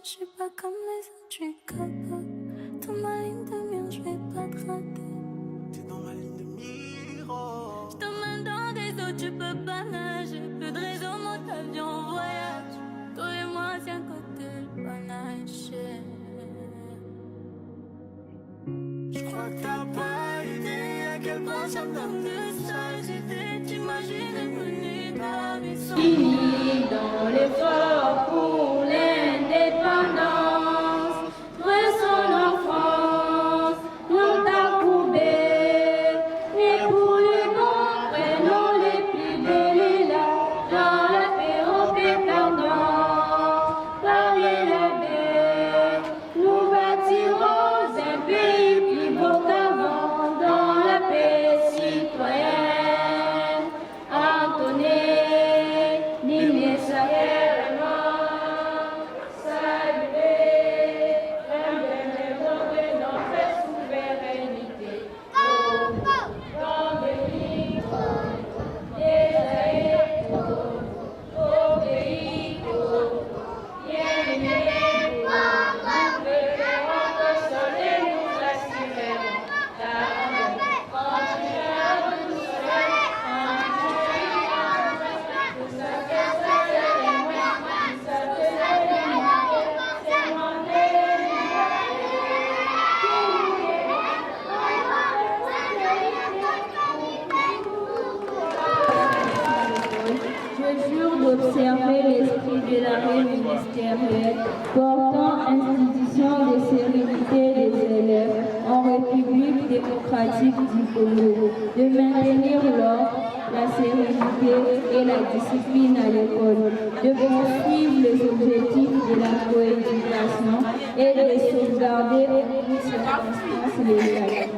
je suis pas comme les autres, je suis capable. Dans ma ligne de mire, je vais pas te rater. T'es dans ma ligne de mire. Je t'emmène dans des eaux, tu peux pas nager. Plus de raison, mon avion en voyage. Toi et moi, c'est un côté le panache. Je crois que t'as pas idée à quel point ça me donne de sagité. T'imagines une nuit dans l'effort pour l'indépendance, son enfance, l'on t'a coupé, mais pour le bon, prenons les plus belles là, dans la paix au perdant, par la baie, nous bâtirons un pays plus beau qu'avant, dans la paix citoyenne, entonnée. D'observer l'esprit de l'arrêt ministériel portant institution de sérénité des élèves en République démocratique du Congo, de maintenir l'ordre, la sérénité et la discipline à l'école, de poursuivre les objectifs de la coéducation et de sauvegarder les circonstances légales.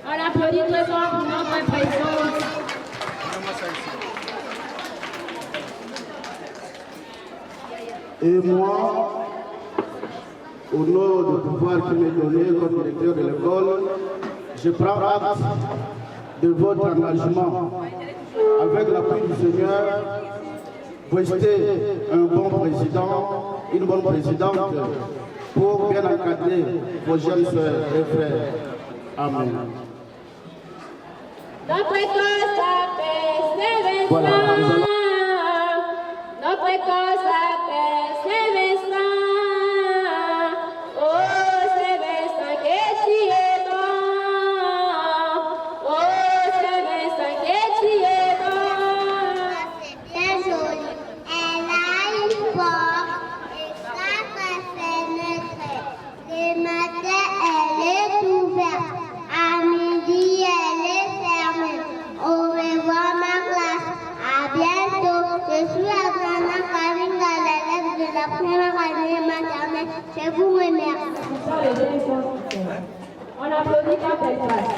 On applaudit très fort pour notre président. Et moi, au nom du pouvoir qui m'est donné comme directeur de l'école, je prends acte de votre engagement. Avec l'appui du Seigneur, vous restez un bon président, une bonne présidente pour bien encadrer vos jeunes soeurs et frères. Amen. Notre école s'appelle Saint-Vincent. Voilà, Notre école s'appelle Saint-Vincent. Oh, Saint-Vincent, que tu es bon. Oh, Saint-Vincent, que tu es bon. C'est bien joli. Elle a une porte et quatre fenêtres. Le matin, elle est ouverte. À midi, elle est fermée. Au revoir, ma classe. À bientôt. Je suis la grande Karine, l'élève de la première année maternelle. Je vous remercie. On applaudit quand elle passe.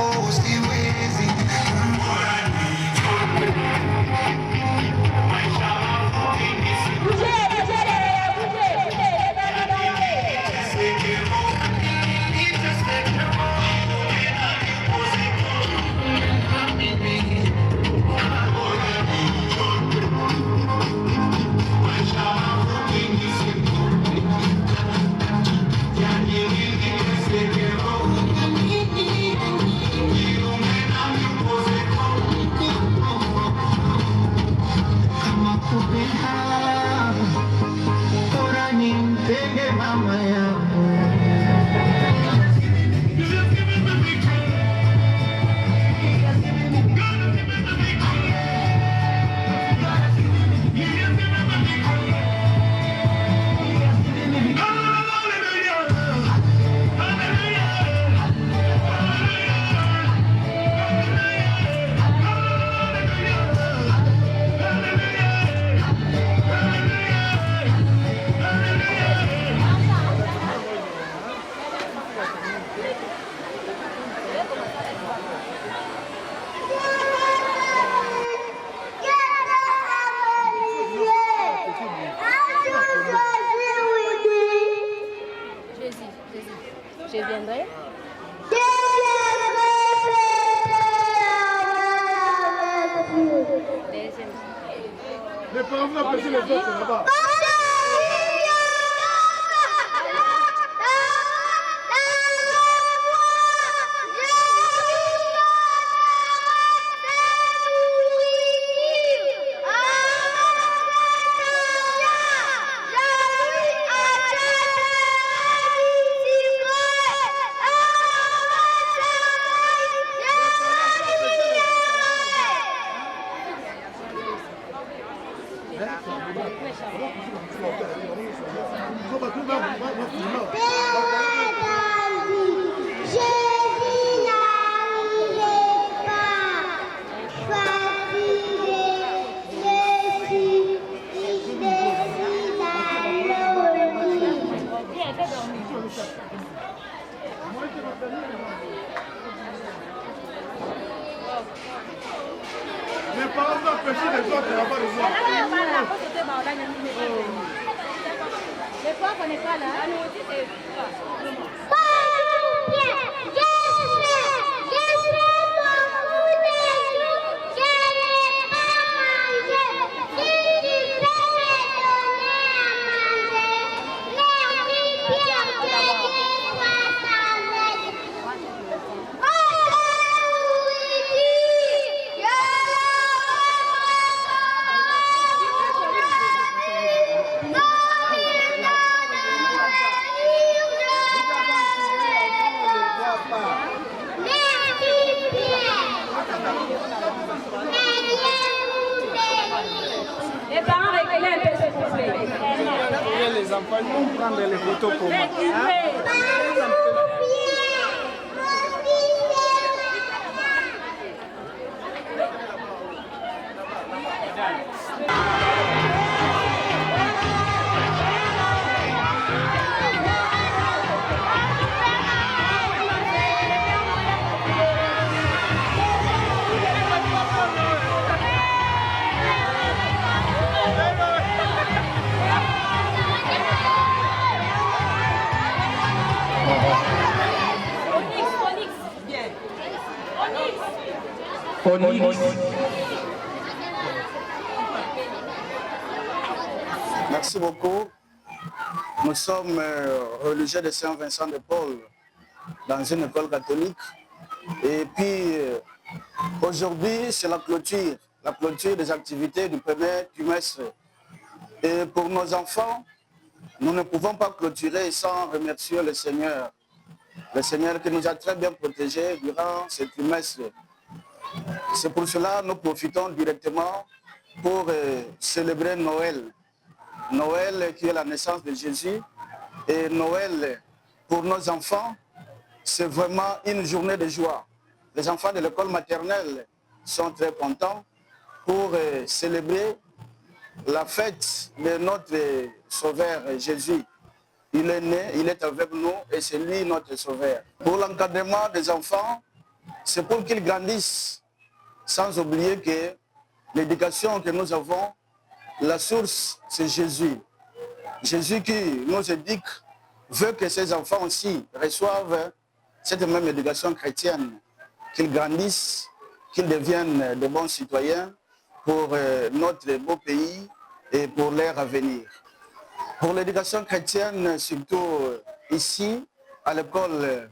Oh, Les parents vont empêcher les autres là-bas. Les parents vont empêcher les autres là-bas de voir. Les parents n'est pas là. Les parents réclament un peu s'il vous plaît. Les enfants vont prendre les photos pour moi. Merci beaucoup. Nous sommes religieux de Saint-Vincent de Paul dans une école catholique. Et puis aujourd'hui, c'est la clôture des activités du premier trimestre. Et pour nos enfants, nous ne pouvons pas clôturer sans remercier le Seigneur qui nous a très bien protégés durant ce trimestre. C'est pour cela que nous profitons directement pour célébrer Noël. Noël qui est la naissance de Jésus. Et Noël, pour nos enfants, c'est vraiment une journée de joie. Les enfants de l'école maternelle sont très contents pour célébrer la fête de notre Sauveur Jésus. Il est né, il est avec nous et c'est lui notre Sauveur. Pour l'encadrement des enfants, c'est pour qu'ils grandissent, sans oublier que l'éducation que nous avons, la source, c'est Jésus. Jésus qui nous éduque veut que ses enfants aussi reçoivent cette même éducation chrétienne, qu'ils grandissent, qu'ils deviennent de bons citoyens pour notre beau pays et pour leur avenir. Pour l'éducation chrétienne, surtout ici, à l'école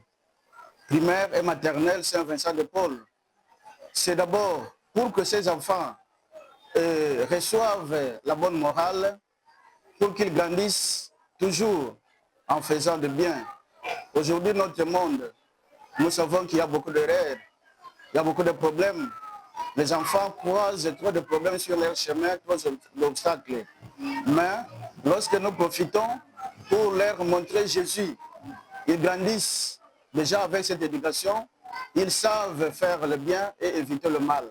primaire et maternelle Saint-Vincent de Paul, c'est d'abord pour que ces enfants reçoivent la bonne morale, pour qu'ils grandissent toujours en faisant de bien. Aujourd'hui, notre monde, nous savons qu'il y a beaucoup d'erreurs, il y a beaucoup de problèmes. Les enfants croisent trop de problèmes sur leur chemin, trop d'obstacles. Mais lorsque nous profitons pour leur montrer Jésus, ils grandissent déjà avec cette éducation, ils savent faire le bien et éviter le mal.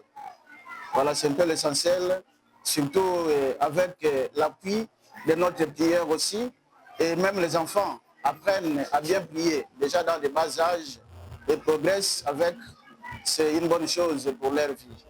Voilà, c'est un peu l'essentiel, surtout avec l'appui de notre prière aussi. Et même les enfants apprennent à bien prier, déjà dans les bas âges, et progressent avec, c'est une bonne chose pour leur vie.